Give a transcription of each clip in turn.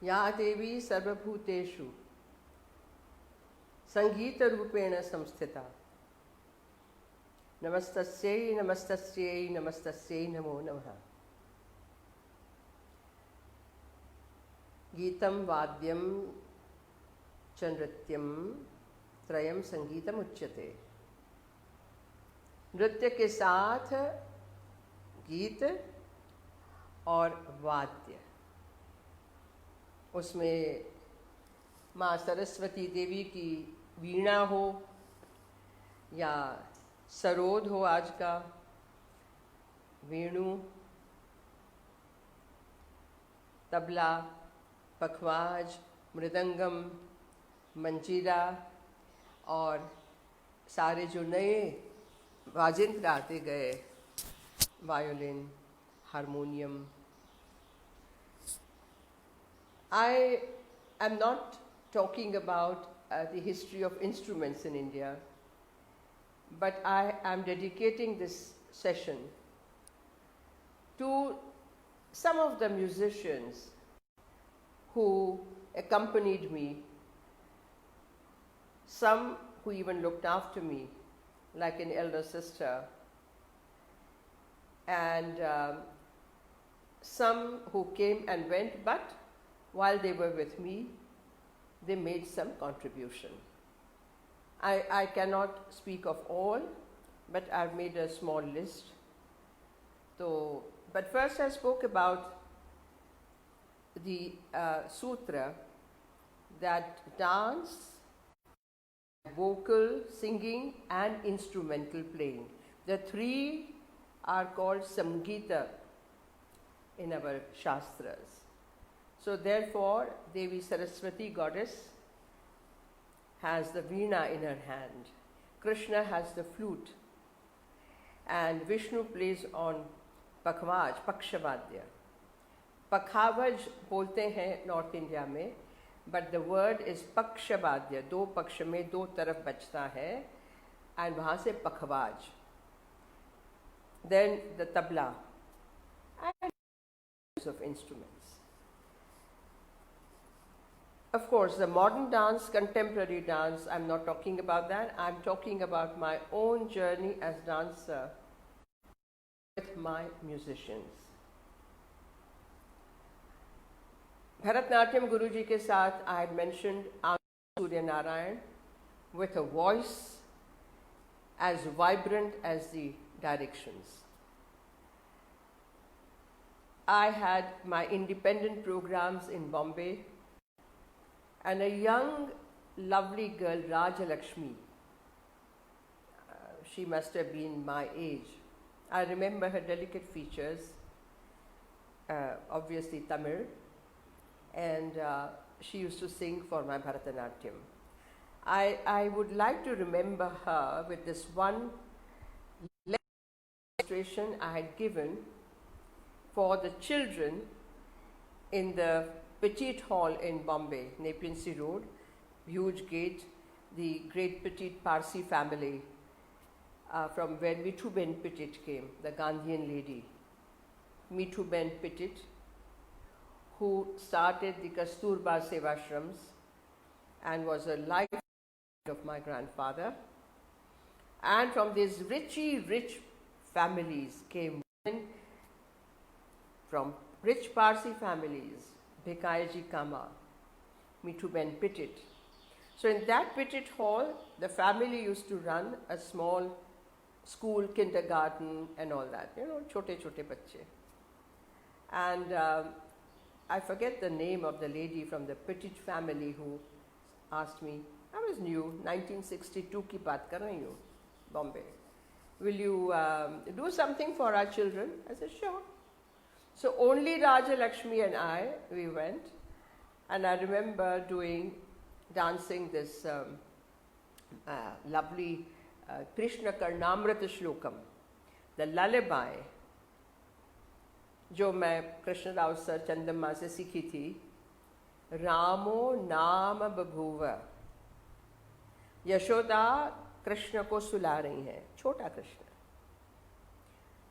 या देवी सर्वभूतेषु संगीतरूपेण संस्थिता नमस्तस्यै नमस्तस्यै नमस्तस्यै नमो नमः। गीतं वाद्यं च नृत्यं त्रयं संगीतम उच्यते। नृत्य के साथ गीत और वाद्य, उसमें माँ सरस्वती देवी की वीणा हो या सरोद हो, आज का वेणु, तबला, पखवाज, मृदंगम, मंजीरा और सारे जो नए वाजिंत्र आते गए, violin, harmonium. I am not talking about the history of instruments in India, but I am dedicating this session to some of the musicians who accompanied me, some who even looked after me like an elder sister, and some who came and went, but while they were with me, they made some contribution. I cannot speak of all, but I've made a small list. So, but first I spoke about the sutra that dance, vocal, singing and instrumental playing, the three are called Samgita in our Shastras. So therefore, Devi Saraswati goddess has the veena in her hand, Krishna has the flute, and Vishnu plays on pakhavaj, pakshavadya. Pakhavaj bolte hain North India mein, but the word is pakshavadya, do paksh mein do taraf bajta hai, and wahan se pakhavaj. Then the tabla and of instruments. Of course, the modern dance, contemporary dance, I'm not talking about that. I'm talking about my own journey as dancer with my musicians. Bharatnatyam Guruji ke saath, I had mentioned Surya Narayan with a voice as vibrant as the directions. I had my independent programs in Bombay, and a young, lovely girl, Raja Lakshmi, she must have been my age. I remember her delicate features, obviously Tamil, and she used to sing for my Bharatanatyam. I would like to remember her with this one illustration I had given for the children in the Petit Hall in Bombay, Nepean Sea Road, huge gate, the great Petit Parsi family from where Mithuben Petit came, the Gandhian lady. Mithuben Petit, who started the Kasturba Sevashrams and was a life of my grandfather. And from these rich families came women from rich Parsi families, Bhikayaji Kama, Mithuben Petit. So in that Petit Hall, the family used to run a small school, kindergarten and all that, chote bacche. And I forget the name of the lady from the Petit family who asked me, I was new, 1962 ki baat kar rahi hu, Bombay. Will you do something for our children? I said, sure. So only Raja Lakshmi and I, we went, and I remember dancing this lovely Krishna Karnamrita Shlokam, the lullaby, जो मैं Krishna Rao sir चंदम्मा से सीखी थी। रामो नाम बभूव, यशोदा कृष्ण को सुला रही हैं, छोटा कृष्ण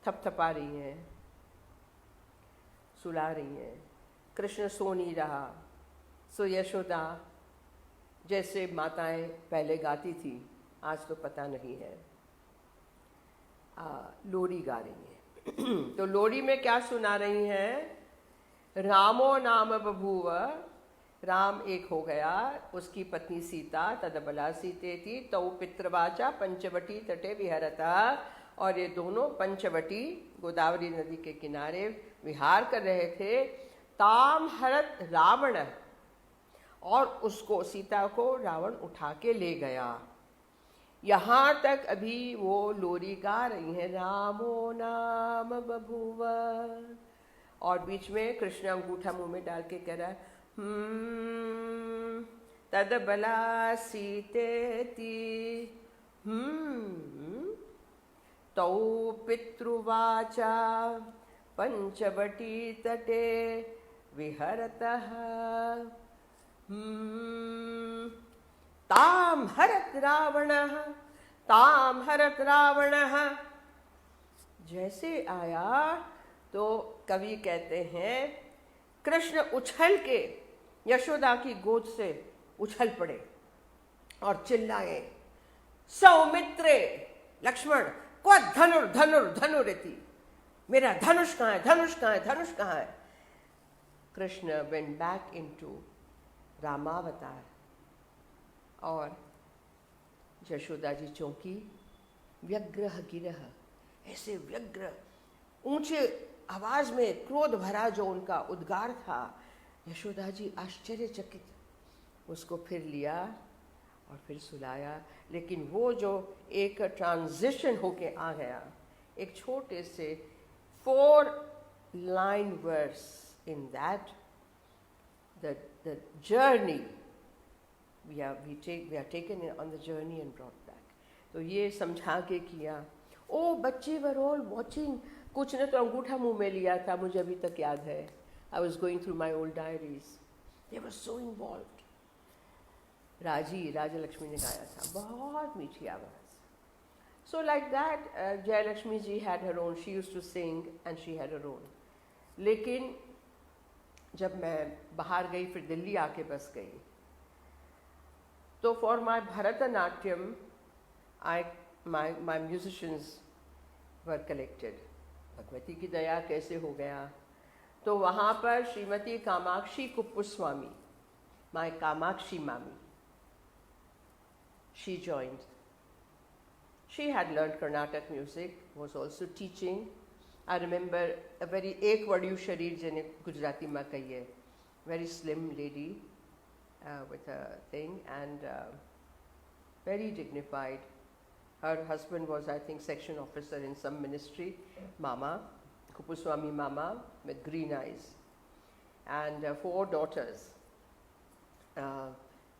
थपथपा रही हैं, सुला रही हैं, कृष्ण सो नहीं रहा, सो यशोदा जैसे माताएं पहले गाती थी, आज तो पता नहीं है, लोरी गा रही हैं। तो लोरी में क्या सुना रही हैं? रामो नाम बभूव, राम एक हो गया, उसकी पत्नी सीता तदबला सीते थी, तौ पितृवाचा पंचवटी तटे विहरता, और ये दोनों पंचवटी गोदावरी नदी के किनारे विहार कर रहे थे। ताम हरत रावण, और उसको, सीता को रावण उठा के ले गया। यहाँ तक अभी वो लोरी गा रही हैं, रामो नाम बभूव, और बीच में कृष्ण अंगूठा मुंह में डाल के कह रहा है तदबला सीतेति तौ पितृवाचा पंचवटी तटे विहरतः ताम हरत रावणः, ताम हरत रावणः। जैसे आया तो कवि कहते हैं कृष्ण उछल के यशोदा की गोद से उछल पड़े और चिल्लाए, सौमित्रे, लक्ष्मण क्व धनुर धनुर धनुरिति, मेरा धनुष कहाँ है, धनुष कहाँ है, धनुष कहाँ है। कृष्ण वेंट बैक इनटू रामावतार, और यशोदा जी चौंकी। व्यग्रह गिरह, ऐसे व्यग्र ऊंचे आवाज में क्रोध भरा जो उनका उद्गार था, यशोदा जी आश्चर्यचकित, उसको फिर लिया और फिर सुलाया। लेकिन वो जो एक ट्रांजिशन होके आ गया, एक छोटे से 4 line verse in that, the journey we are taken on the journey and brought back. तो ये समझा के किया। ओ बच्चे वर ऑल वाचिंग, कुछ ने तो अंगूठा मुंह में लिया था, मुझे अभी तक याद है। I was going through my old diaries, they were so involved. Raja Lakshmi ने गाया था, बहुत मीठी आवाज। So like that Jayalakshmi ji had her own, she used to sing and she had her own. लेकिन जब मैं बाहर गई, फिर दिल्ली आके बस गई, तो for my Bharatanatyam my musicians were collected। Bhagwati की दया कैसे हो गया, तो वहाँ पर श्रीमती कामाक्षी कुप्पुस्वामी, my कामाक्षी मामी, she joined। She had learned Carnatic music, was also teaching। I remember a very एक वड़ियू शरीर जिन्हें गुजराती में कहिए, very slim lady with a thing and very dignified। Her husband was, I think, section officer in some ministry, Mama, Kuppuswamy Mama, with green eyes, and 4 daughters,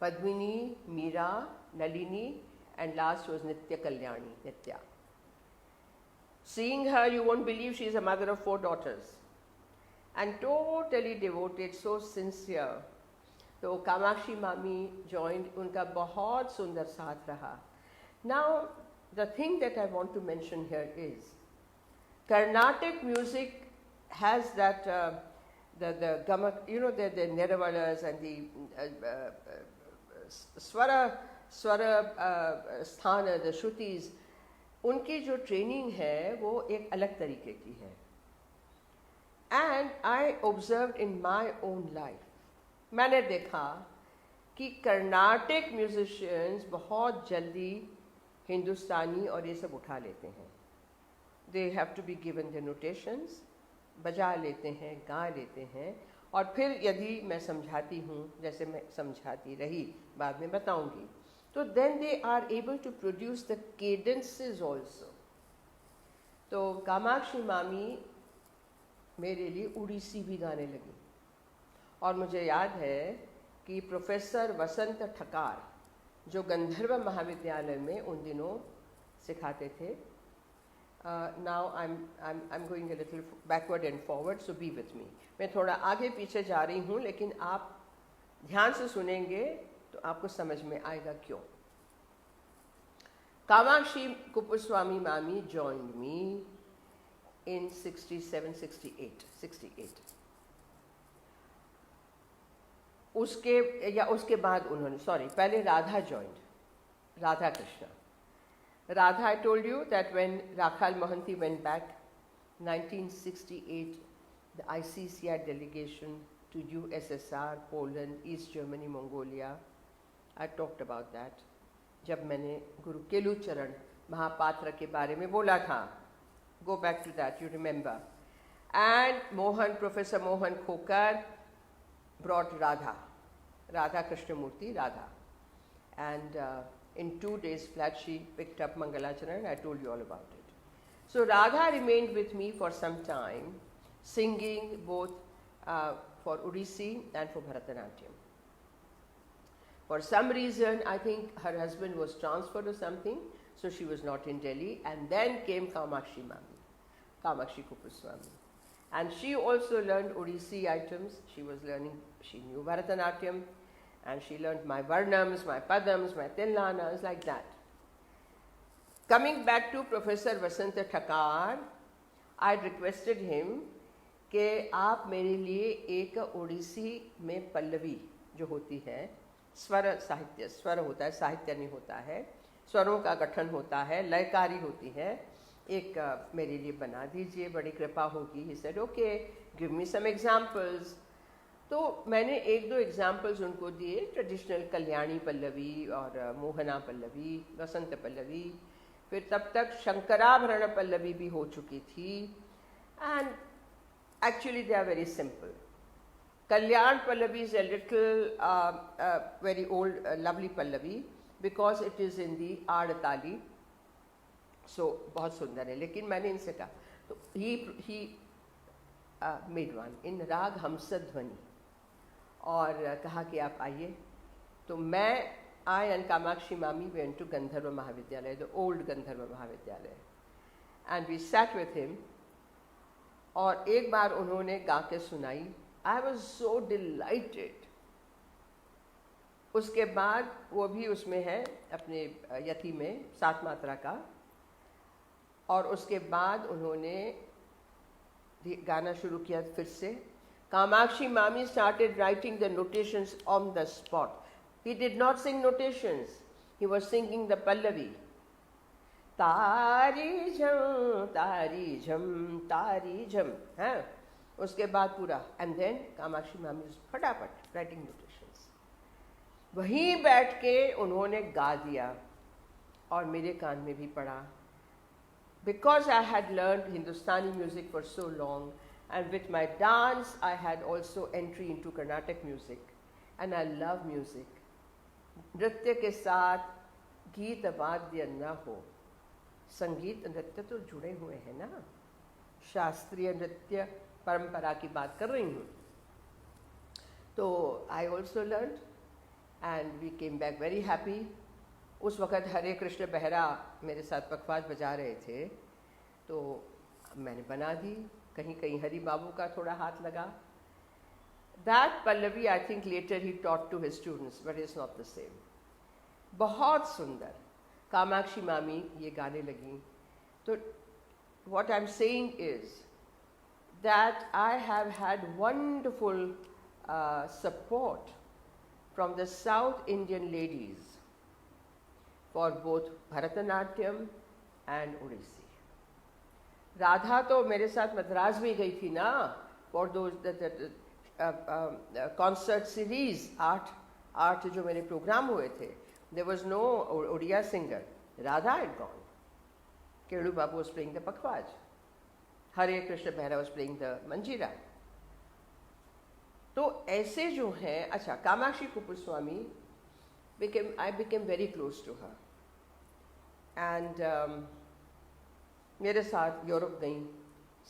Padmini, Meera, Nalini, and last was Nitya Kalyani, Nitya. Seeing her, you won't believe she is a mother of 4 daughters, and totally devoted, so sincere. तो कामाक्षी मामी joined, उनका बहुत सुंदर साथ रहा। Now, the thing that I want to mention here is Carnatic music has that the gamak, you know, the Neravalas and the swara sthana, the shrutis, उनकी जो training है वो एक अलग तरीके की है। And I observed in my own life, मैंने देखा कि कर्नाटिक म्यूजिशियंस बहुत जल्दी हिंदुस्तानी और ये सब उठा लेते हैं। They have to be given the notations, बजा लेते हैं, गा लेते हैं, और फिर यदि मैं समझाती हूँ, जैसे मैं समझाती रही, बाद में बताऊँगी, तो then they are able to produce the cadences also. तो कामाक्षी मामी मेरे लिए उड़ीसी भी गाने लगी, और मुझे याद है कि प्रोफेसर वसंत ठकार, जो गंधर्व महाविद्यालय में उन दिनों सिखाते थे, now I am going a little backward and forward, so B with me. मैं थोड़ा आगे पीछे जा रही हूँ, लेकिन आप ध्यान से सुनेंगे तो आपको समझ में आएगा क्यों। कामाक्षी कुप्पुस्वामी मामी joined me in 67, 68, 68. उसके बाद उन्होंने, सॉरी, पहले Radha joined, Radha Krishna. Radha, I told you that when Rakhal Mohanty went back 1968, the ICCI delegation to USSR, Poland, East Germany, Mongolia, I talked about that. जब मैंने गुरु केलुचरण महापात्र के बारे में बोला था, go back to that, you remember. And Professor Mohan Khokar brought Radha Krishnamurti, Radha. And in 2 days flat she picked up Mangalacharan, I told you all about it. So Radha remained with me for some time, singing both for Odissi and for Bharatanatyam. For some reason, I think her husband was transferred or something, so she was not in Delhi, and then came Kamakshi Mami, Kamakshi Kupuswami. And she also learned Odissi items. She knew Bharatanatyam, and she learned my Varnams, my Padams, my Tillanas, like that. Coming back to Professor Vasanta Thakar, I requested him कि आप मेरे लिए एक ओडिसी में पल्लवी जो होती है, स्वर साहित्य, स्वर होता है, साहित्य नहीं होता है, स्वरों का गठन होता है, लयकारी होती है, एक मेरे लिए बना दीजिए, बड़ी कृपा होगी. He said, okay, give me some examples. तो मैंने 1-2 एग्जाम्पल्स उनको दिए, ट्रेडिशनल कल्याणी पल्लवी और मोहना पल्लवी, वसंत पल्लवी. फिर तब तक शंकराभरण पल्लवी भी हो चुकी थी. And actually they are very simple. Kalyan pallavi is a little very old lovely pallavi because it is in the आड़ताली, so बहुत सुंदर है. लेकिन मैंने इनसे कहा, तो he made one in राग हमसध्वनि और कहा कि आप आइए. तो I and Kamakshi Mami went to Gandharva Mahavidyalaya, the old Gandharva Mahavidyalaya, and we sat with him. और एक बार उन्होंने गा के सुनाई. I was so delighted. उसके बाद वो भी उसमें है अपने यति में 7 मात्रा का. और उसके बाद उन्होंने गाना शुरू किया फिर से. Kamakshi Mami started writing the notations on the spot. He did not sing notations. He was singing the Pallavi. तारी झम तारी झम, हाँ. उसके बाद पूरा. And then Kamakshi Mami was फटाफट writing notations. वहीं बैठ के उन्होंने गा दिया और मेरे कान में भी पड़ा. Because I had learned Hindustani music for so long, and with my dance I had also entry into Carnatic music, and I love music. नृत्य के साथ गीत वाद्य न हो, संगीत नृत्य तो जुड़े हुए हैं ना. शास्त्रीय नृत्य परंपरा की बात कर रही हूँ. तो I also learned and we came back very happy. उस वक़्त हरे कृष्ण बेहरा मेरे साथ पखवाज बजा रहे थे, तो मैंने बना दी. कहीं कहीं हरि बाबू का थोड़ा हाथ लगा. That Pallavi I think later he taught to his students, but it's not the same. बहुत सुंदर. कामाक्षी मामी ये गाने लगी. तो what I'm saying is that I have had wonderful support from the South Indian ladies for both Bharatanatyam and Odissi. Radha तो मेरे साथ मद्रास भी गई थी ना, for those concert series, आठ जो मेरे प्रोग्राम हुए थे. There was no Odia singer. Radha had gone. Kedu Babu was playing the Pakhwaj. Hare Krishna Behra was playing the Manjira. तो ऐसे जो हैं, अच्छा, Kamakshi Kuppuswami I became very close to her. And मेरे साथ यूरोप गई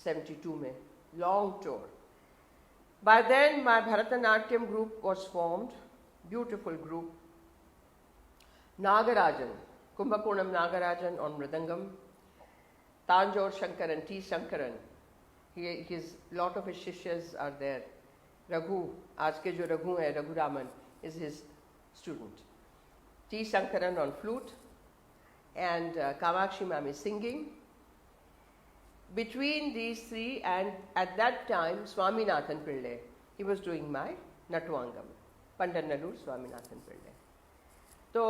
72 में, long tour. By then my Bharatanatyam group was formed, beautiful group. Nagarajan, Kumbhakonam Nagarajan on Mridangam, Tanjore Shankaran, T. Shankaran, lot of his shishyas are there. Raghu, आज के जो रघु है, Raghu Raman, is his student. T. Shankaran on flute and Kamakshi Mami singing. Between these three, and at that time Swaminathan Pillai, he was doing my Natwangam. पंडित नलूर स्वामीनाथन पिल्ले। तो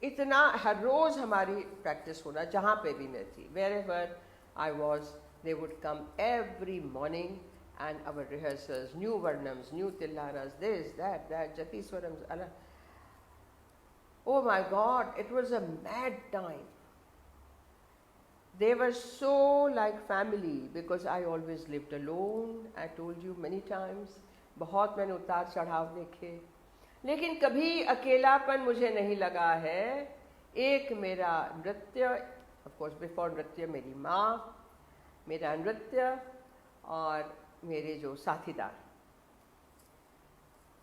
इतना हर रोज़ हमारी practice होना, जहाँ पे भी मैं थी, wherever I was, they would come every morning and our rehearsals, new Varnams, new Tillaras, this, that, Jatiswarams. Oh my God, it was a mad time. They were so like family because I always lived alone. I told you many times. बहुत मैंने उतार चढ़ाव देखे, लेकिन कभी अकेलापन मुझे नहीं लगा है। एक मेरा नृत्य, ऑफ कोर्स बिफोर नृत्य मेरी माँ, मेरा नृत्य और मेरे जो साथीदार।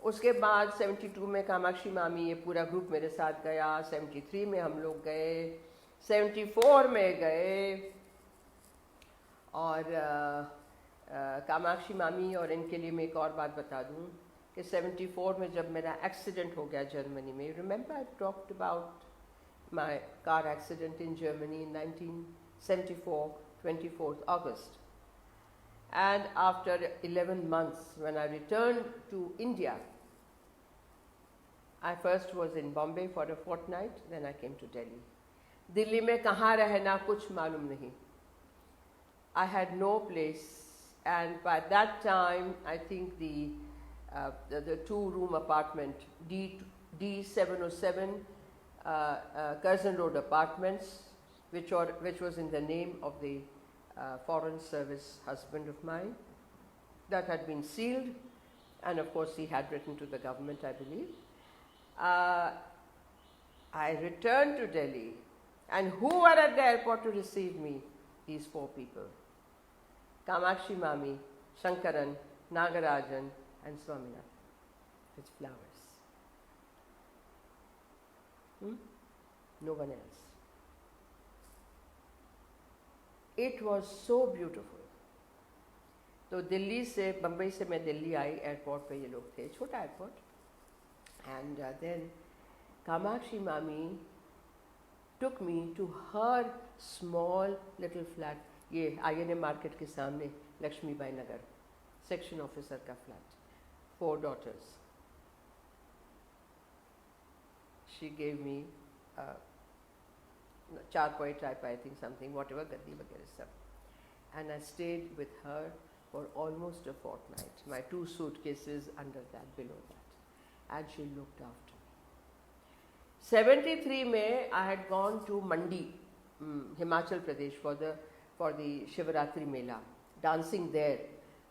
उसके बाद 72 में कामाक्षी मामी ये पूरा ग्रुप मेरे साथ गया, 73 में हम लोग गए, 74 में गए। और कामाक्षी मामी और इनके लिए मैं एक और बात बता दूं कि 74 में जब मेरा एक्सीडेंट हो गया जर्मनी में, remember I talked about my car accident in Germany in 1974, 24th August. And after 11 months, when I returned to India, I first was in Bombay for a fortnight, then I came to Delhi. Delhi में कहाँ रहना कुछ मालूम नहीं. I had no place, and by that time, I think the two-room apartment, D707, Curzon Road Apartments, which was in the name of the Foreign Service husband of mine, that had been sealed, and of course he had written to the government, I believe. I returned to Delhi, and who were at the airport to receive me? These four people: Kamakshi Mami, Shankaran, Nagarajan, and Swaminath, with flowers. No one else. It was so beautiful. तो दिल्ली से, बम्बई से मैं दिल्ली आई, airport पे ये लोग थे, छोटा airport, and then Kamakshi Mami took me to her small little flat, ये INA मार्केट के सामने लक्ष्मीबाई नगर, सेक्शन ऑफिसर का flat, 4 daughters. She gave me चारपाई type, I think something, whatever, गद्दी वगैरह सब, and I stayed with her for almost a fortnight. My 2 suitcases under that, below that, and she looked after me. 73 में I had gone to Mandi, Himachal Pradesh, for the Shivaratri Mela, dancing there.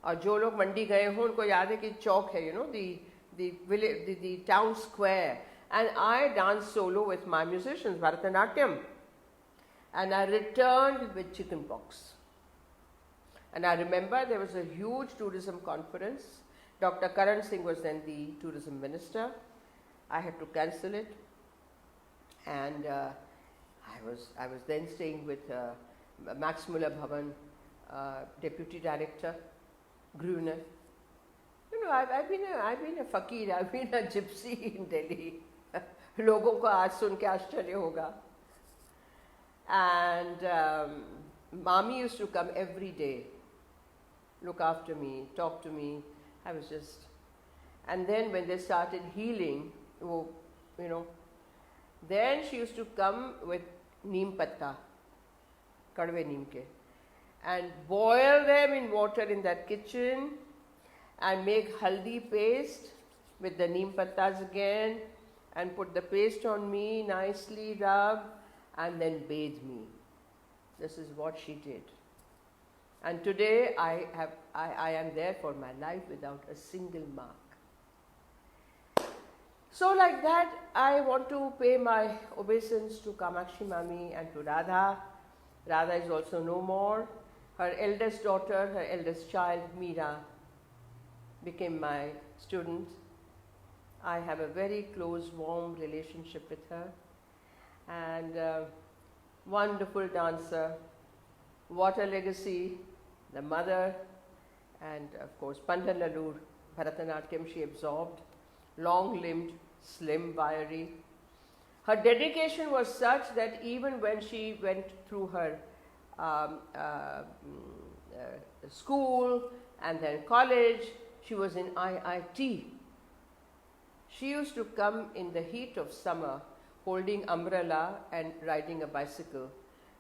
और जो लोग मंडी गए हों उनको याद है कि चौक है, you know, the village, the town square, and I danced solo with my musicians, Bharatanatyam, and I returned with chicken pox. And I remember there was a huge tourism conference. Dr. Karan Singh was then the tourism minister. I had to cancel it, and I was then staying with Max Muller Bhavan, deputy director, Gruner. You know, I've been a fakir, I've been a gypsy in Delhi. लोगों को आज सुन के आश्चर्य होगा. And Mami used to come every day, look after me, talk to me. I was just, and then when they started healing, you know, then she used to come with neem patta, kadve neem ke, and boil them in water in that kitchen and make haldi paste with the neem pattas again, and put the paste on me, nicely rub, and then bathe me. This is what she did. And today I am there for my life without a single mark. So like that, I want to pay my obeisance to Kamakshi Mami and to Radha. Radha is also no more. Her eldest daughter, her eldest child, Meera, became my student. I have a very close, warm relationship with her, and wonderful dancer. What a legacy, the mother, and of course Pandit Nalur, Bharatanatyam she absorbed, long-limbed, slim, wiry. Her dedication was such that even when she went through her school and then college, she was in IIT. She used to come in the heat of summer holding umbrella and riding a bicycle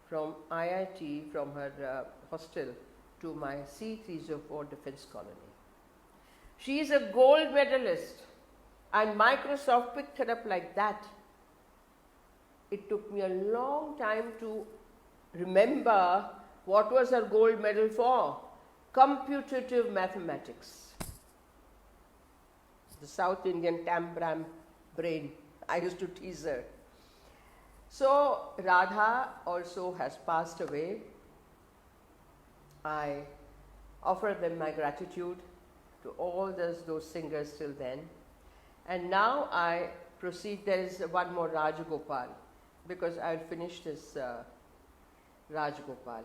from IIT, from her hostel to my C304 defense colony. She is a gold medalist, and Microsoft picked her up like that. It took me a long time to remember what was her gold medal for. Computative mathematics. The South Indian tam-bram brain. I used to tease her. So Radha also has passed away. I offer them my gratitude to all those singers till then. And now I proceed. There is one more Rajagopal, because I had finished this Rajagopal.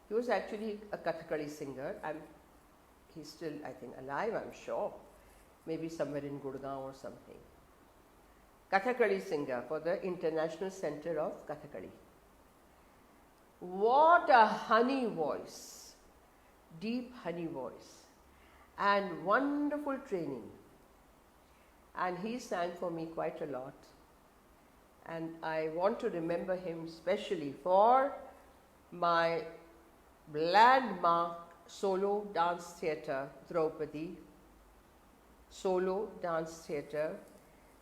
He was actually a Kathakali singer, and he's still, I think, alive, I'm sure. Maybe somewhere in Gurgaon or something. Kathakali singer for the International Center of Kathakali. What a honey voice, deep honey voice, and wonderful training. And he sang for me quite a lot. And I want to remember him specially for my landmark solo dance theatre, Draupadi, solo dance theatre,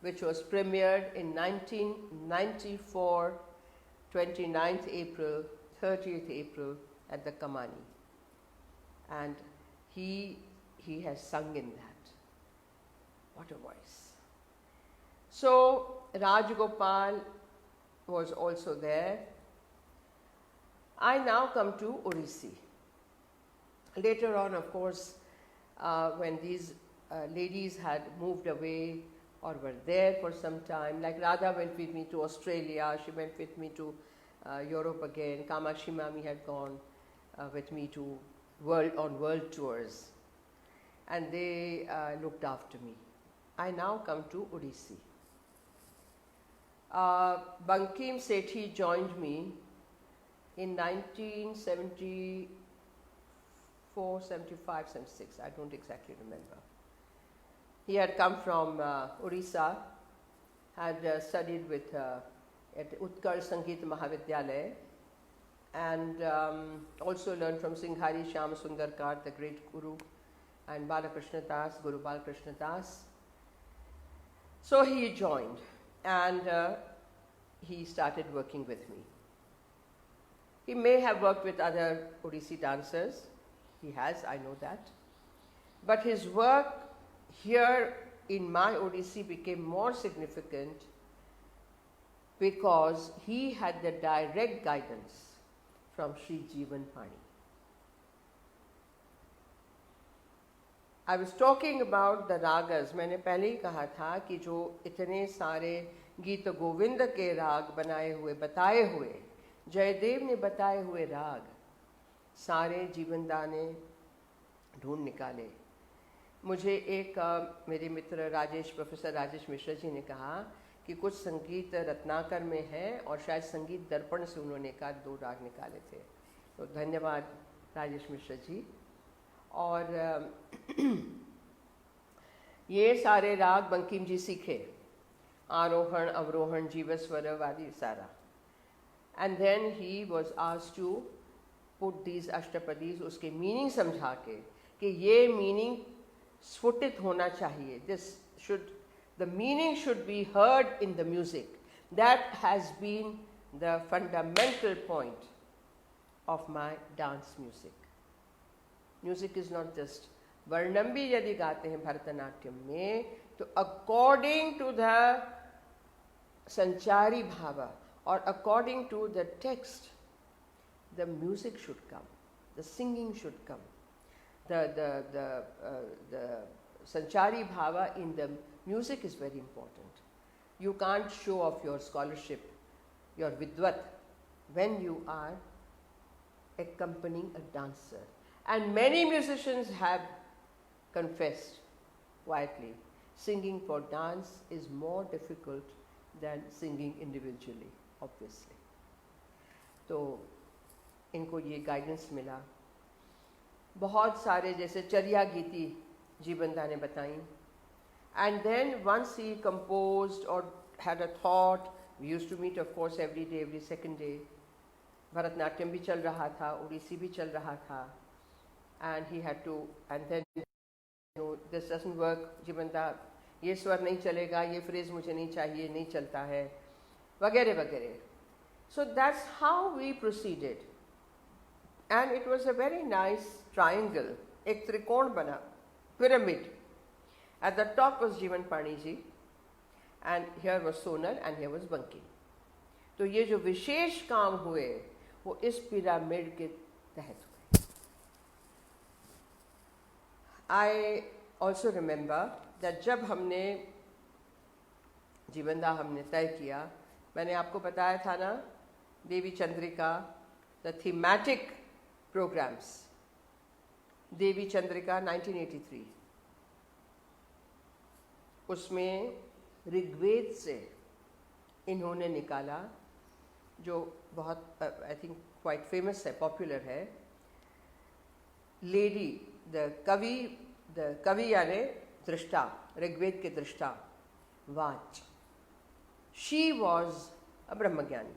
which was premiered in 1994, 29th April, 30th April at the Kamani. And he has sung in that. What a voice. So Rajagopal was also there. I now come to Odissi. Later on, of course, when these ladies had moved away or were there for some time, like Radha went with me to Australia, she went with me to Europe again, Kamakshi Mami had gone with me to world tours, and they looked after me. I now come to Odissi. Bankim Sethi joined me in 1974, 75, 76, I don't exactly remember. He had come from Orissa, had studied with at Utkal Sangeet Mahavidyalaya, and also learned from Singhari Shyam Sundar Kar, the great guru, and Balakrishna Das, Guru Balakrishna Das. So he joined, and he started working with me. He may have worked with other Odissi dancers. He has, I know that. But his work here in my Odissi became more significant because he had the direct guidance from Sri Jivan Pani. I was talking about the ragas. मैंने पहले ही कहा था कि जो इतने सारे गीत गोविंद के राग बनाए हुए, बताए हुए, जयदेव ने बताए हुए राग सारे जीवनदा ने ढूंढ निकाले. मुझे एक मेरे मित्र प्रोफेसर राजेश मिश्रा जी ने कहा कि कुछ संगीत रत्नाकर में है और शायद संगीत दर्पण से उन्होंने एक आध दो राग निकाले थे. तो धन्यवाद राजेश मिश्रा जी. और ये सारे राग बंकिम जी सीखे, आरोहण, अवरोहण, जीवस्वर आदि सारा. And then he was asked to put these ashtapadis, उसके मीनिंग समझा के कि ये मीनिंग स्फुटित होना चाहिए. This should, the meaning should be heard in the music. That has been the fundamental point of my dance music. Music is not just varnam भी यदि गाते हैं भरतनाट्यम में तो according to the sanchari bhava और according to the text the music should come, the singing should come, the sanchari bhava in the music is very important. You can't show off your scholarship, your vidvat, when you are accompanying a dancer. And many musicians have confessed quietly, singing for dance is more difficult than singing individually, obviously. So इनको ये guidance मिला. बहुत सारे जैसे चर्या गीति जीवनदा ने बताई, And then once he composed or had a thought, we used to meet of course every day, every second day. Bharatanatyam भी चल रहा था, ओडिसी भी चल रहा था, and he had to, and then this doesn't work, जीवनदा ये स्वर नहीं चलेगा, ये फ्रेज मुझे नहीं चाहिए, नहीं चलता है, वगैरह वगैरह. So that's how we proceeded, and it was a very nice triangle, एक त्रिकोण बना, pyramid. At the top was Jeevan Pani ji, and here was Sonal, and here was Bankim. तो ये जो विशेष काम हुए वो इस पिरामिड के तहत हुए. I also remember that जब हमने जीवनदा हमने तय किया, मैंने आपको बताया था ना, देवी चंद्रिका, the thematic programs, देवी चंद्रिका 1983, उसमें ऋग्वेद से इन्होंने निकाला, जो बहुत आई थिंक क्वाइट फेमस है, पॉपुलर है, लेडी द कवि यानी दृष्टा, ऋग्वेद के दृष्टा, वाच. शी वॉज अ ब्रह्मज्ञानी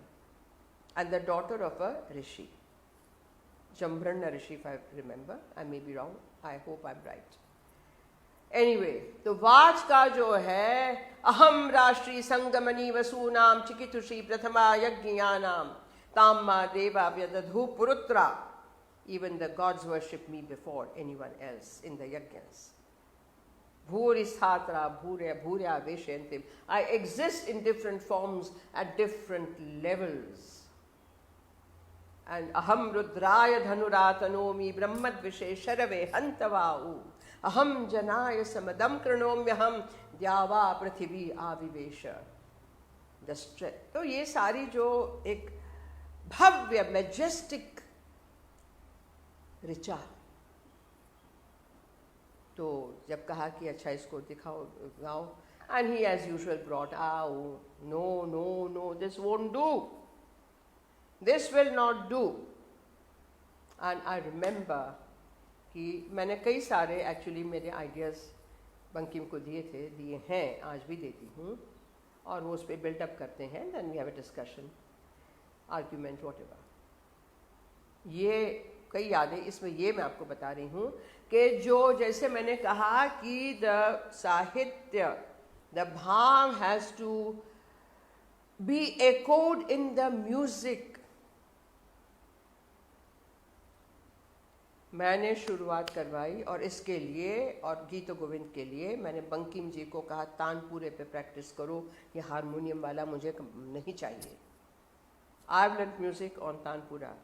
and the daughter of a rishi, Jambhrana rishi, if I remember. I may be wrong, I hope I'm right. Anyway, तो watch का जो है, अहम राष्ट्री संगमनी वसूनाम चिकितुषी प्रथमा यज्ञानाम ताम्मा देवा व्यदधु पुरुत्रा. Even the gods worship me before anyone else in the yajnas. Bhuristatra bhurya veshantim. I exist in different forms at different levels. And aham rudraya dhanuratanomi brahmadvishe sharave hantavau. Aham janaya samadam kranomyaham dyava prithivi avivesha. The strength. तो ये सारी जो एक भव्य majestic Richa, तो जब कहा कि अच्छा इसको दिखाओ गाओ, and he as usual brought, no, this won't do, this will not do. And I remember कि मैंने कई सारे एक्चुअली मेरे आइडियाज़ बंकिम को दिए हैं, आज भी देती हूँ, और वो उस पर बिल्डअप करते हैं, then we have a discussion, argument, whatever. ये कई यादें, इसमें ये मैं आपको बता रही हूँ कि जो जैसे मैंने कहा कि the sahitya, the bhava has to be echoed in the music. मैंने शुरुआत करवाई और इसके लिए और गीत गोविंद के लिए मैंने बंकिम जी को कहा तानपुरे पे प्रैक्टिस करो, ये हारमोनियम वाला मुझे नहीं चाहिए. I have learned music on tanpura,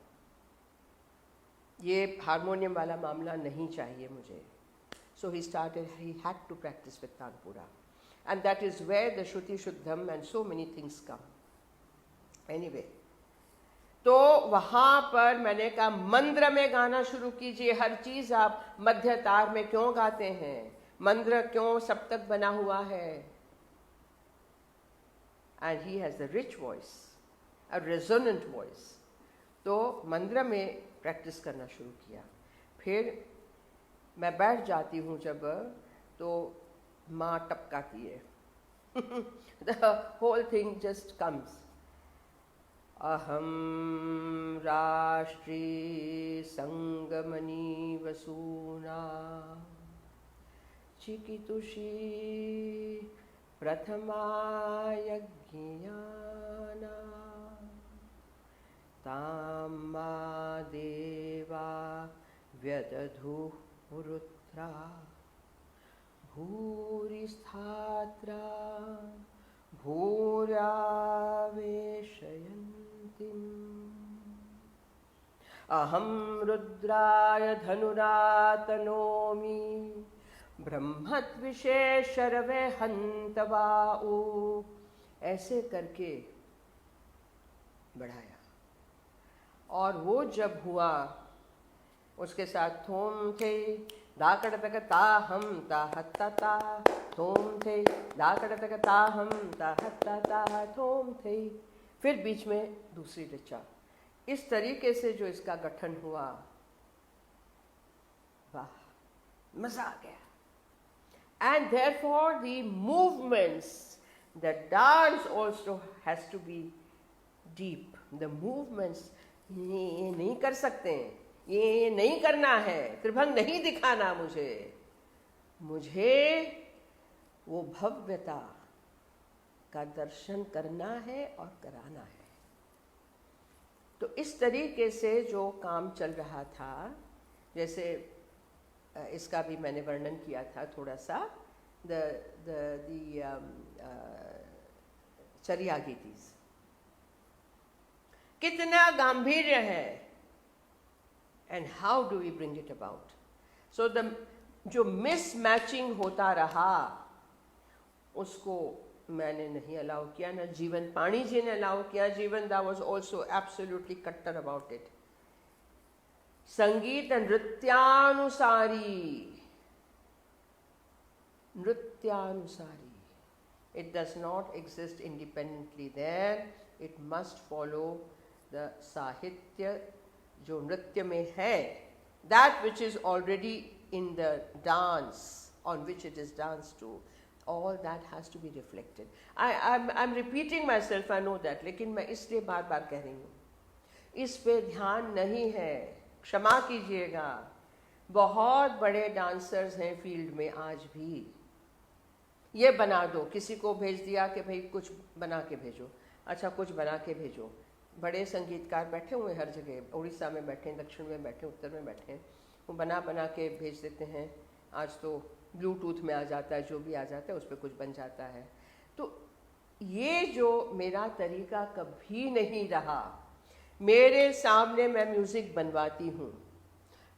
ये हारमोनियम वाला मामला नहीं चाहिए मुझे. So he had to practise with tanpura, and that is where the shruti shuddham and so many things come. Anyway, तो वहाँ पर मैंने कहा मंद्र में गाना शुरू कीजिए. हर चीज़ आप मध्य तार में क्यों गाते हैं, मंद्र क्यों सप्तक बना हुआ है. And he has the rich voice, a resonant voice. तो मंद्र में प्रैक्टिस करना शुरू किया. फिर मैं बैठ जाती हूँ जब, तो माँ टपकाती है. The whole thing just comes. अहम राष्ट्री संगमनी वसूना चिकितुषी प्रथमा यज्ञाना ताम्मा देवा व्यदधु पुरुत्रा भूरिस्थात्रा भूर्यावेशयन्तिम्. अहं रुद्राय धनुरातनोमि ब्रह्मद्विषे शरवे हन्तवाउ. ऐसे करके बढ़ाया, और वो जब हुआ उसके साथ थोम थे दाकड़तक ताहम ताहत्ता ता थोम थे दाकड़तक ताहम ताहत्ता ता थोम थे. फिर बीच में दूसरी ऋचा. इस तरीके से जो इसका गठन हुआ, वाह, मजा आ गया. And therefore the movements, the dance also has to be deep. The movements, ये नहीं कर सकते हैं, ये नहीं करना है, त्रिभंग नहीं दिखाना मुझे वो भव्यता का दर्शन करना है और कराना है। तो इस तरीके से जो काम चल रहा था, जैसे इसका भी मैंने वर्णन किया था थोड़ा सा, चर्या गीतीज, कितना गांधीर्य है, and how do we bring it about. So the जो मिसमैचिंग होता रहा उसको मैंने नहीं अलाउ किया, ना जीवन पाणी जी ने अलाउ किया। जीवन दा वॉज ऑल्सो एब्सोल्युटली कट्टर अबाउट इट। संगीत नृत्यानुसारी, it does not exist independently there, it must follow the sahitya जो नृत्य में है, that which is already in the dance on which it is danced to, all that has to be reflected. I'm repeating myself, I know that, लेकिन मैं इसलिए बार बार कह रही हूँ, इस पे ध्यान नहीं है, क्षमा कीजिएगा। बहुत बड़े डांसर्स हैं फील्ड में आज भी। ये बना दो, किसी को भेज दिया कि भाई कुछ बना के भेजो, अच्छा कुछ बना के भेजो। बड़े संगीतकार बैठे हुए हर जगह, उड़ीसा में बैठे हैं, दक्षिण में बैठे हैं, उत्तर में बैठे हैं, वो बना के भेज देते हैं। आज तो ब्लूटूथ में आ जाता है, जो भी आ जाता है उस पर कुछ बन जाता है। तो ये जो मेरा तरीका कभी नहीं रहा। मेरे सामने मैं म्यूज़िक बनवाती हूँ,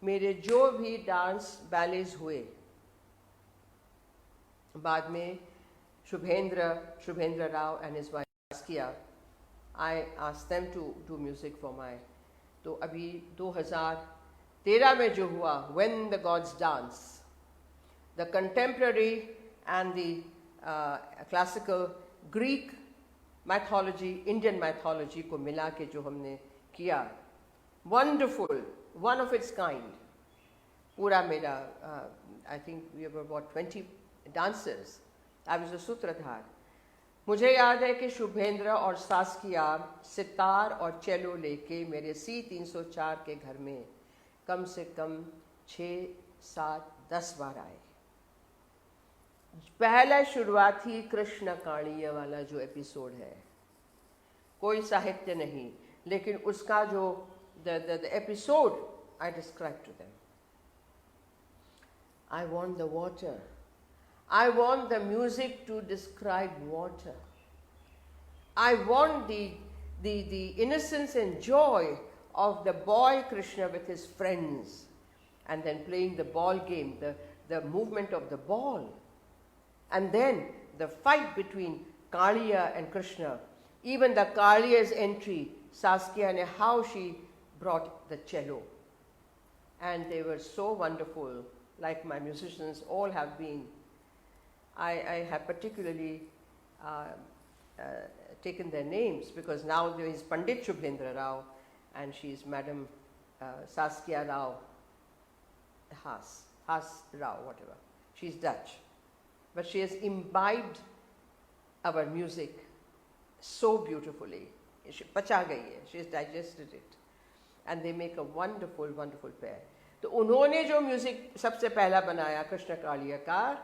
मेरे जो भी डांस बैलेज हुए, बाद में Subhendra Rao and his wife किया, I asked them to do music for my. तो अभी 2013 में जो हुआ, when the gods dance, the contemporary and the classical Greek mythology, Indian mythology को मिला के जो हमने किया, wonderful, one of its kind. पूरा मेरा I think we were about 20 dancers, I was a sutradhar. मुझे याद है कि शुभेंद्र और सास्किया सितार और चेलो लेके मेरे C304 के घर में कम से कम 6, 7, 10 बार आए। पहला शुरुआती कृष्ण काणीय वाला जो एपिसोड है, कोई साहित्य नहीं, लेकिन उसका जो the episode I describe to them. I want the water. I want the music to describe water. I want the innocence and joy of the boy Krishna with his friends, and then playing the ball game, the movement of the ball, and then the fight between Kaliya and Krishna. Even the Kaliya's entry, Saskia, and how she brought the cello. And they were so wonderful, like my musicians all have been. I have particularly taken their names because now there is Pandit Shubhendra Rao and she is Madam Saskia Rao, Haas Rao, whatever. She is Dutch. But she has imbibed our music so beautifully. She pacha gayi hai, she has digested it. And they make a wonderful, wonderful pair. तो उन्होंने जो music सबसे पहला बनाया कृष्ण कालिया का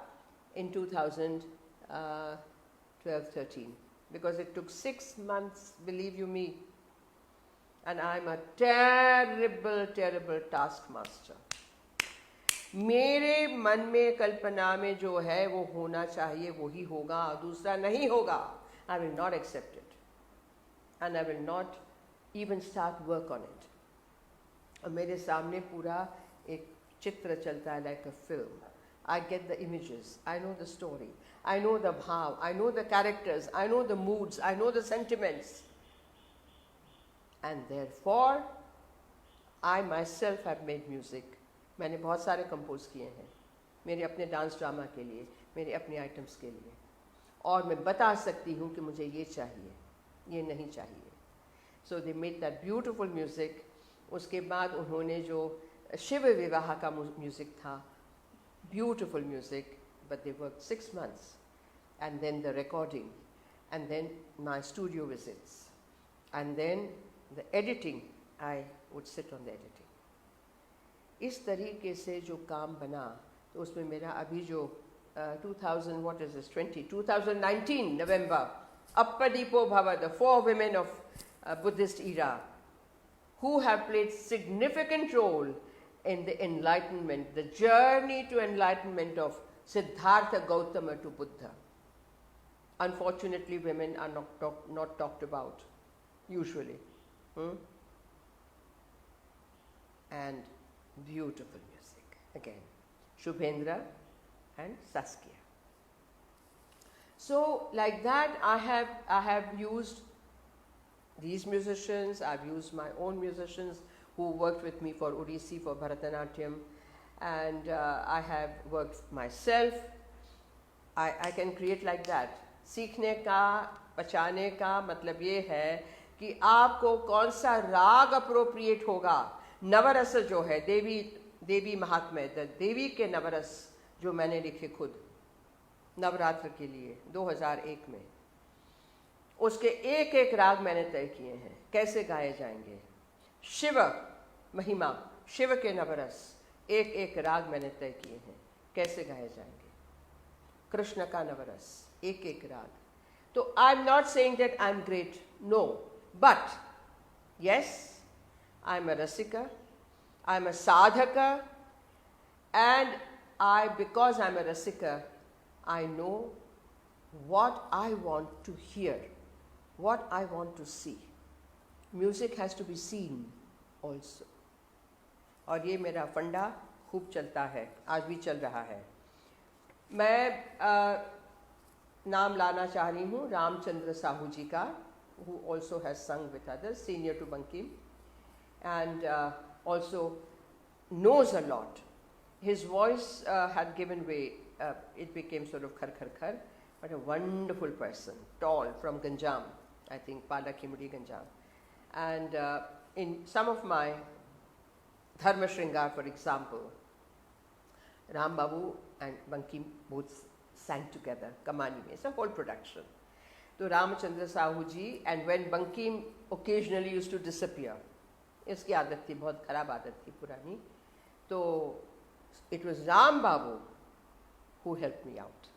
in 2012-13, because it took 6 months, believe you me, and I'm a terrible, terrible taskmaster. मेरे मन में कल्पना में जो है वो होना चाहिए, वो ही होगा, दूसरा नहीं होगा. I will not accept it, and I will not even start work on it. और मेरे सामने पूरा एक चित्र चलता है, like a film. I get the images, I know the story, I know the bhav, I know the characters, I know the moods, I know the sentiments. And therefore, I myself have made music. मैंने बहुत सारे compose किए हैं मेरे अपने dance drama के लिए, मेरे अपने आइटम्स के लिए, और मैं बता सकती हूँ कि मुझे ये चाहिए, ये नहीं चाहिए. So they made that beautiful music. उसके बाद उन्होंने जो शिव विवाह का म्यूज़िक था, beautiful music, but they worked 6 months, and then the recording, and then my studio visits, and then the editing. I would sit on the editing. इस तरीके से जो काम बना, तो उसमें मेरा अभी जो 2000, what is this, 2019 November, Appadipo Bhava, the 4 women of Buddhist era, who have played significant role in the enlightenment, the journey to enlightenment of Siddhartha Gautama to Buddha. Unfortunately, women are not talked about, usually. And beautiful music, again, Shubhendra and Saskia. So, like that, I have used these musicians, I've used my own musicians who worked with me for Odissi, for Bharatanatyam, and I have worked myself. I can create like that. सीखने का, पहचाने का मतलब ये है कि आपको कौन सा राग अप्रोप्रिएट होगा. नवरस जो है, देवी महात्म्य, देवी के नवरस जो मैंने लिखे खुद नवरात्र के लिए 2001 में, उसके एक एक राग मैंने तय किए हैं कैसे गाए जाएंगे. शिव महिमा, शिव के नवरस, एक एक राग मैंने तय किए हैं कैसे गाए जाएंगे. कृष्ण का नवरस, एक एक राग. तो I am not saying that I am great, no, but yes, I'm a rasika, I'm a sadhaka, and because I'm a rasika, I know what I want to hear, what I want to see. Music has to be seen also. और ये मेरा फंडा खूब चलता है, आज भी चल रहा है. मैं नाम लाना चाह रही हूँ रामचंद्र साहू जी का, who also has sung with others, senior to Bankim, and also knows a lot. His voice had given way, it became sort of khar khar khar, but a wonderful person, tall, from Ganjam, I think, Palakimudi Ganjam. And in some of my Dharma Shringar, for example, Ram Babu and Bankim both sang together, Kamani mein. It's a whole production. So Ramachandra Sahu ji, and when Bankim occasionally used to disappear, इसकी आदत थी, बहुत खराब आदत थी पुरानी, तो it was Ram Babu who helped me out.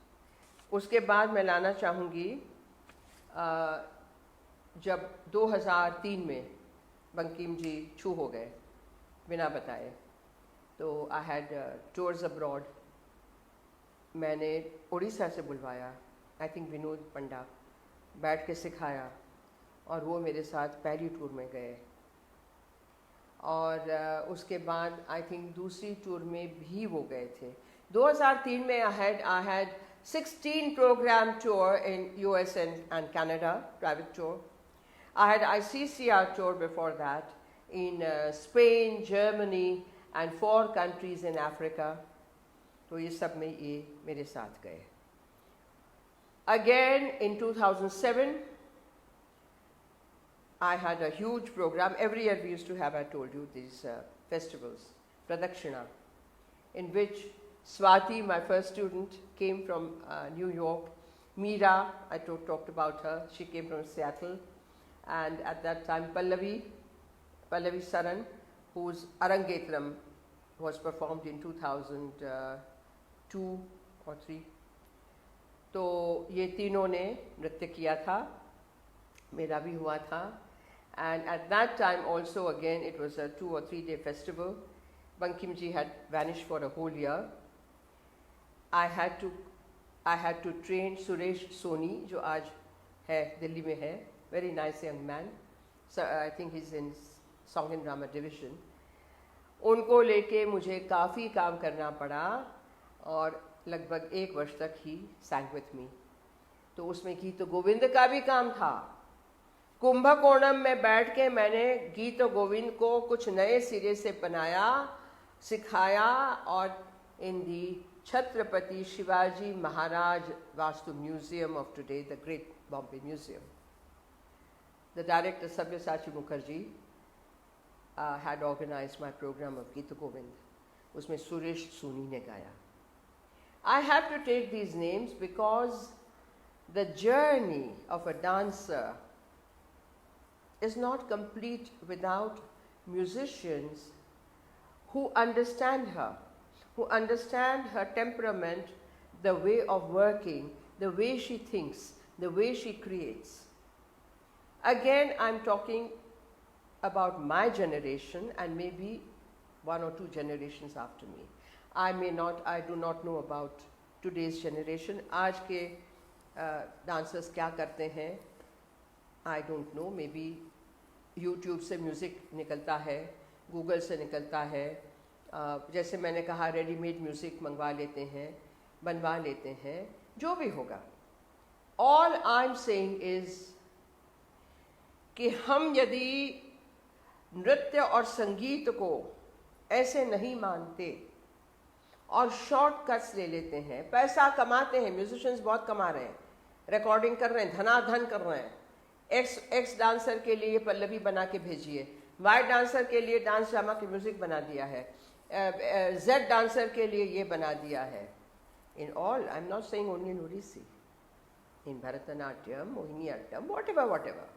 उसके बाद मैं लाना चाहूँगी जब 2003 में बंकिम जी छू हो गए बिना बताए, तो I had tours abroad. मैंने उड़ीसा से बुलवाया, I think विनोद पंडा, बैठ के सिखाया, और वो मेरे साथ पहली टूर में गए. और उसके बाद आई थिंक दूसरी टूर में भी वो गए थे. 2003 में I had 16 program tour in US and Canada, private tour. I had ICCR tour before that in Spain, Germany and 4 countries in Africa. तो ये सब में ये मेरे साथ गए. Again in 2007, I had a huge program. Every year we used to have, I told you, these festivals, Pradakshina, in which Swati, my first student, came from New York. Meera, I talked about her, she came from Seattle. And at that time, Pallavi Saran, whose Arangetram was performed in 2002 or 3. तो ये तीनों ने नृत्य किया था, मेरा भी हुआ था. And at that time also, again, it was a 2 or 3 day festival. Bankim ji had vanished for a whole year. I had to train Suresh Soni, जो आज है दिल्ली में है, very nice young man. So I think he's in Song and Drama division. उनको लेके मुझे काफ़ी काम करना पड़ा, और लगभग 1 वर्ष तक ही sang with me. तो उसमें गीत गोविंद का भी काम था. कुंभकोणम में बैठ के मैंने गीत गोविंद को कुछ नए सिरे से बनाया, सिखाया, और in the Chhatrapati Shivaji Maharaj Vastu museum of today, the great Bombay museum, the director Sabyasachi Mukherjee had organized my program of Geeta Govind. उसमें सुरेश सोनी ने गाया. I have to take these names because the journey of a dancer is not complete without musicians who understand her temperament, the way of working, the way she thinks, the way she creates. Again, I'm talking about my generation and maybe 1 or 2 generations after me. I do not know about today's generation. आज के dancers क्या करते हैं? I don't know. Maybe YouTube से music निकलता है, Google से निकलता है. जैसे मैंने कहा रेडीमेड म्यूज़िक मंगवा लेते हैं, बनवा लेते हैं, जो भी होगा. All I'm saying is कि हम यदि नृत्य और संगीत को ऐसे नहीं मानते और शॉर्टकट्स ले लेते हैं, पैसा कमाते हैं, म्यूजिशियंस बहुत कमा रहे हैं, रिकॉर्डिंग कर रहे हैं, धनाधन कर रहे हैं. एक्स डांसर के लिए पल्लवी बना के भेजिए, वाई डांसर के लिए डांस ड्रामा की म्यूजिक बना दिया है, जेड डांसर के लिए ये बना दिया है. In all, I am not saying only in Odissi, in Bharatanatyam, Mohiniyattam, whatever.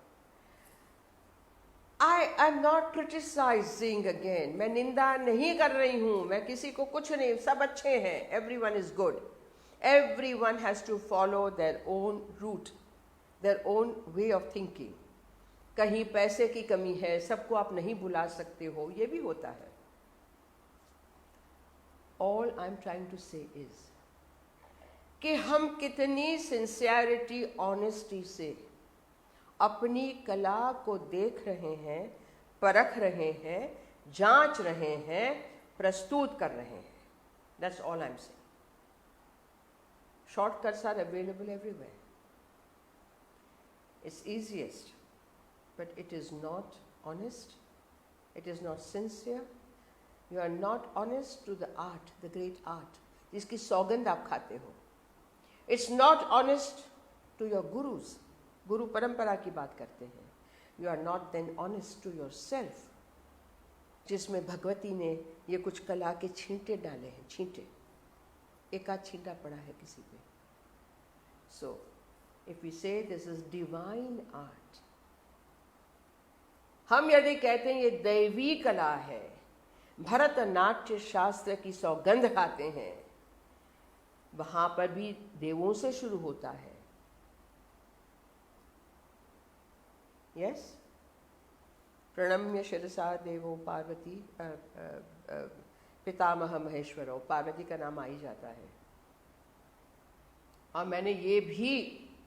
I am not criticizing again. मैं निंदा नहीं कर रही हूँ, मैं किसी को कुछ नहीं, सब अच्छे हैं, everyone is good. Everyone has to follow their own route, their own way of thinking. कहीं पैसे की कमी है, सबको आप नहीं बुला सकते हो, ये भी होता है. All I'm trying to say is कि हम कितनी sincerity, honesty से अपनी कला को देख रहे हैं, परख रहे हैं, जांच रहे हैं, प्रस्तुत कर रहे हैं. That's all I'm saying. Shortcuts are available everywhere. It's easiest, but it is not honest. It is not sincere. You are not honest to the art, the great art, जिसकी सौगंध आप खाते हो. It's not honest to your gurus. गुरु परंपरा की बात करते हैं. You are not then honest to yourself, जिसमें भगवती ने ये कुछ कला के छींटे डाले हैं, छींटे, एक आध छींटा पड़ा है किसी पे. So, if we say this is divine art, हम यदि कहते हैं ये दैवी कला है, भरतनाट्य शास्त्र की सौगंध खाते हैं, वहां पर भी देवों से शुरू होता है. Yes? प्रणम्य शिरसा देवो पार्वती पितामह महेश्वरो, पार्वती का नाम आ ही जाता है. और मैंने ये भी,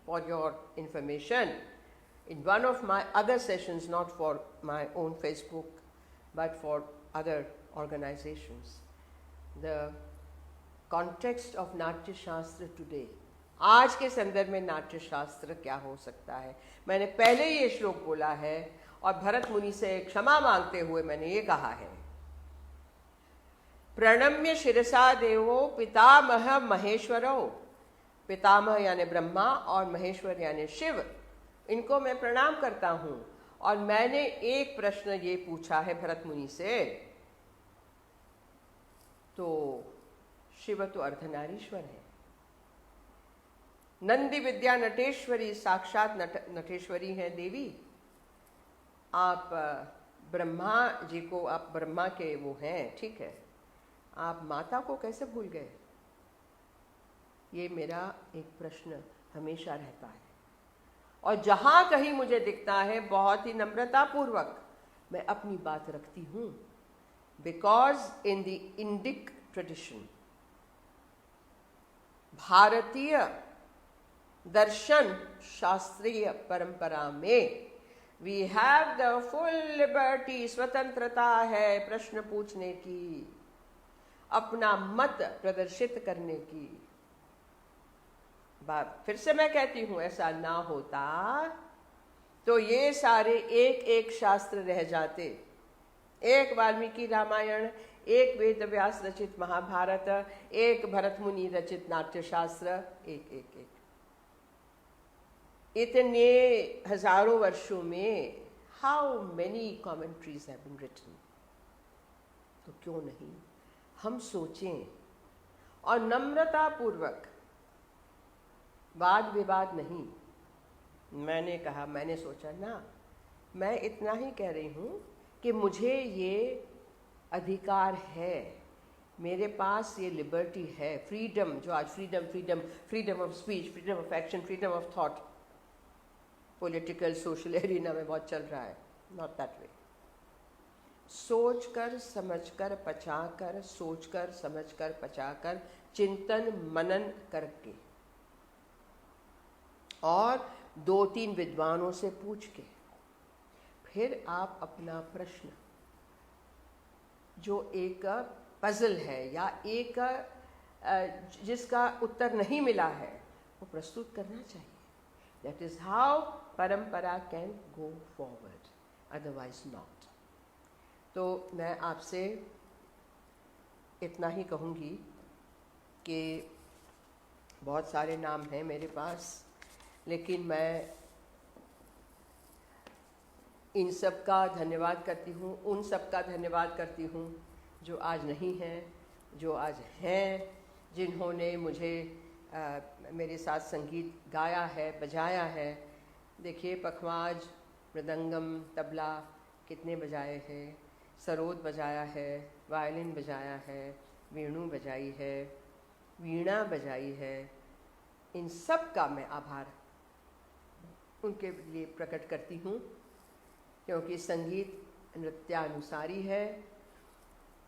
for your information, in one of my other sessions, not for my own Facebook, but for other organizations, the context of नाट्य शास्त्र today, आज के संदर्भ में नाट्य शास्त्र क्या हो सकता है, मैंने पहले ये श्लोक बोला है और भरत मुनि से क्षमा मांगते हुए मैंने ये कहा है. प्रणम्य शिरसा देवो पितामह महेश्वरो, पितामह यानी ब्रह्मा और महेश्वर यानी शिव, इनको मैं प्रणाम करता हूँ. और मैंने एक प्रश्न ये पूछा है भरत मुनि से, तो शिव तो अर्धनारीश्वर है, नंदी विद्या नटेश्वरी, साक्षात नटेश्वरी हैं देवी. आप ब्रह्मा जी को, आप ब्रह्मा के वो हैं, ठीक है, आप माता को कैसे भूल गए? ये मेरा एक प्रश्न हमेशा रहता है. और जहां कहीं मुझे दिखता है, बहुत ही नम्रता पूर्वक मैं अपनी बात रखती हूँ. Because in the Indic tradition, भारतीय दर्शन शास्त्रीय परंपरा में, we have the full liberty, स्वतंत्रता है प्रश्न पूछने की, अपना मत प्रदर्शित करने की. बात फिर से मैं कहती हूं, ऐसा ना होता तो ये सारे एक एक शास्त्र रह जाते. एक वाल्मीकि रामायण, एक वेद व्यास रचित महाभारत, एक भरत मुनि रचित नाट्य शास्त्र, एक एक एक. इतने हजारों वर्षों में how many commentaries have been written. तो क्यों नहीं हम सोचें और नम्रता पूर्वक, वाद विवाद नहीं। मैंने कहा, मैंने सोचा ना, मैं इतना ही कह रही हूँ कि मुझे ये अधिकार है, मेरे पास ये लिबर्टी है, फ्रीडम, जो आज freedom of speech, freedom of action, freedom of thought political social arena में बहुत चल रहा है। Not that way. सोच कर समझ कर पचा कर, सोच कर समझ कर पचा कर, चिंतन मनन करके और 2-3 विद्वानों से पूछ के फिर आप अपना प्रश्न, जो एक पजल है या एक जिसका उत्तर नहीं मिला है, वो प्रस्तुत करना चाहिए। दैट इज हाउ परंपरा can go forward, otherwise not. तो मैं आपसे इतना ही कहूँगी कि बहुत सारे नाम हैं मेरे पास, लेकिन मैं इन सब का धन्यवाद करती हूँ, उन सब का धन्यवाद करती हूँ जो आज नहीं हैं, जो आज हैं, जिन्होंने मुझे मेरे साथ संगीत गाया है, बजाया है। देखिए, पखवाज, मृदंगम, तबला कितने बजाए हैं, सरोद बजाया है, वायलिन बजाया है, वेणु बजाई है, वीणा बजाई है। इन सब का मैं आभार उनके लिए प्रकट करती हूँ, क्योंकि संगीत नृत्यानुसारी है।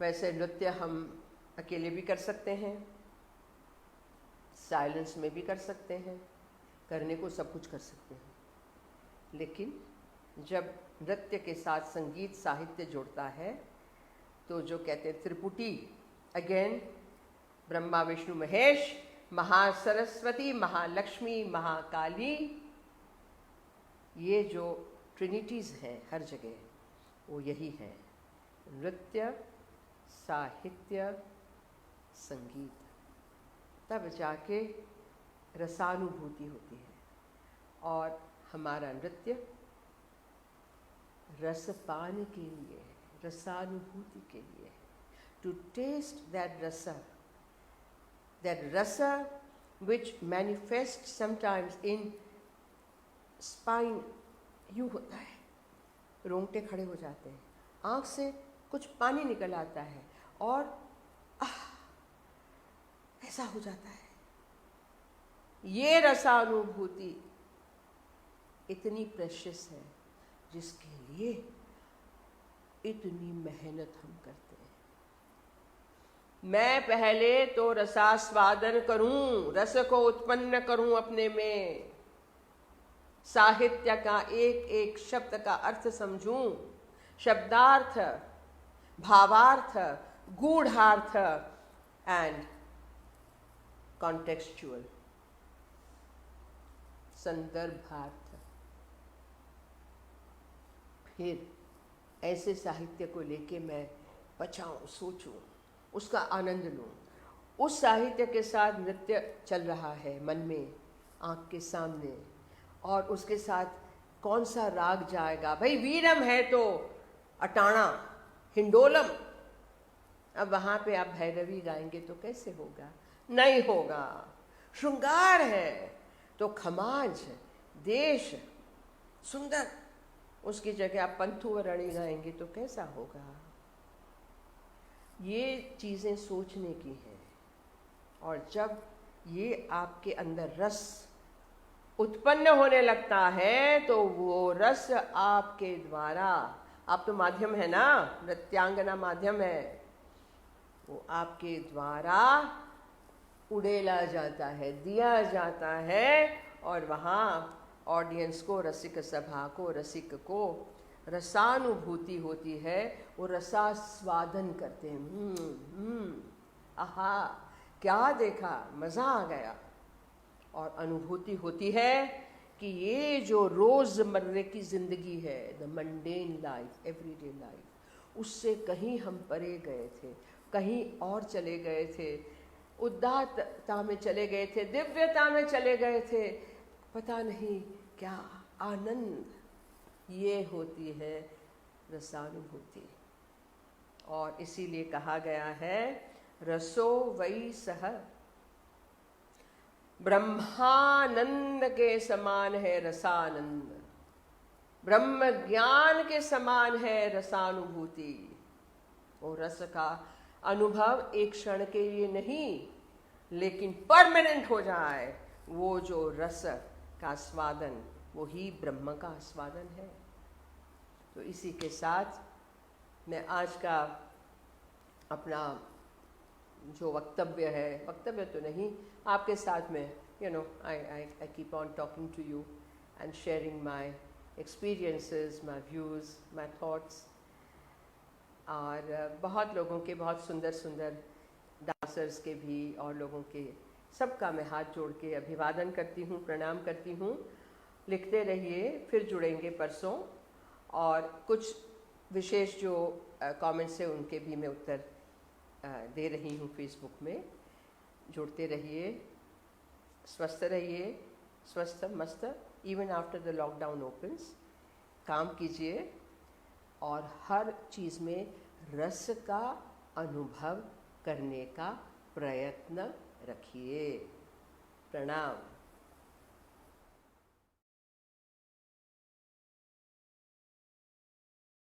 वैसे नृत्य हम अकेले भी कर सकते हैं, साइलेंस में भी कर सकते हैं, करने को सब कुछ कर सकते हैं, लेकिन जब नृत्य के साथ संगीत साहित्य जुड़ता है तो जो कहते हैं त्रिपुटी, अगेन ब्रह्मा विष्णु महेश, महासरस्वती, महालक्ष्मी, महाकाली, ये जो ट्रिनिटीज़ हैं हर जगह, वो यही है, नृत्य, साहित्य, संगीत। तब जाके रसानुभूति होती है। और हमारा नृत्य रसपान के लिए है, रसानुभूति के लिए है, to taste that rasa which manifests sometimes in spine। यूँ होता है, रोंगटे खड़े हो जाते हैं, आँख से कुछ पानी निकल आता है और ऐसा हो जाता है। ये रसानुभूति इतनी प्रेशियस है, जिसके लिए इतनी मेहनत हम करते हैं। मैं पहले तो रसास्वादन करूं, रस को उत्पन्न करूं अपने में, साहित्य का एक एक शब्द का अर्थ समझूं, शब्दार्थ, भावार्थ, गूढ़ार्थ एंड कॉन्टेक्सचुअल, संदर्भार्थ। फिर ऐसे साहित्य को लेके मैं पचाऊं, सोचूं, उसका आनंद लूं। उस साहित्य के साथ नृत्य चल रहा है मन में, आँख के सामने, और उसके साथ कौन सा राग जाएगा। भाई वीरम है तो अटाणा, हिंडोलम, अब वहाँ पे आप भैरवी गाएंगे तो कैसे होगा, नहीं होगा। श्रृंगार है तो खमाज, देश, सुंदर, उसकी जगह आप पंथुवरणी गाएंगे तो कैसा होगा। ये चीज़ें सोचने की हैं, और जब ये आपके अंदर रस उत्पन्न होने लगता है तो वो रस आपके द्वारा, आप तो माध्यम है ना, नृत्यांगना माध्यम है, वो आपके द्वारा उड़ेला जाता है, दिया जाता है, और वहाँ ऑडियंस को, रसिक सभा को, रसिक को रसानुभूति होती है, वो रसास्वादन करते हैं। आहा, क्या देखा, मज़ा आ गया। और अनुभूति होती है कि ये जो रोज़मर्रे की ज़िंदगी है, the mundane life, everyday life, उससे कहीं हम परे गए थे, कहीं और चले गए थे, उदात्तता में चले गए थे, दिव्यता में चले गए थे, पता नहीं क्या आनंद। ये होती है रसानुभूति। और इसीलिए कहा गया है, रसो वै सह। ब्रह्मानंद के समान है रसानंद, ब्रह्म ज्ञान के समान है रसानुभूति। वो रस का अनुभव एक क्षण के लिए नहीं, लेकिन परमानेंट हो जाए, वो जो रस का स्वादन, वो ही ब्रह्म का स्वादन है। तो इसी के साथ मैं आज का अपना जो वक्तव्य है, वक्तव्य तो नहीं, आपके साथ में I keep on talking to you and sharing my experiences, my views, my thoughts। और बहुत लोगों के, बहुत सुंदर सुंदर डांसर्स के भी और लोगों के सबका मैं हाथ जोड़ के अभिवादन करती हूँ, प्रणाम करती हूँ। लिखते रहिए, फिर जुड़ेंगे परसों, और कुछ विशेष जो कमेंट्स हैं उनके भी मैं उत्तर दे रही हूँ फेसबुक में। जुड़ते रहिए, स्वस्थ रहिए, स्वस्थ मस्त, even after the lockdown opens. काम कीजिए और हर चीज़ में रस का अनुभव करने का प्रयत्न रखिए। प्रणाम।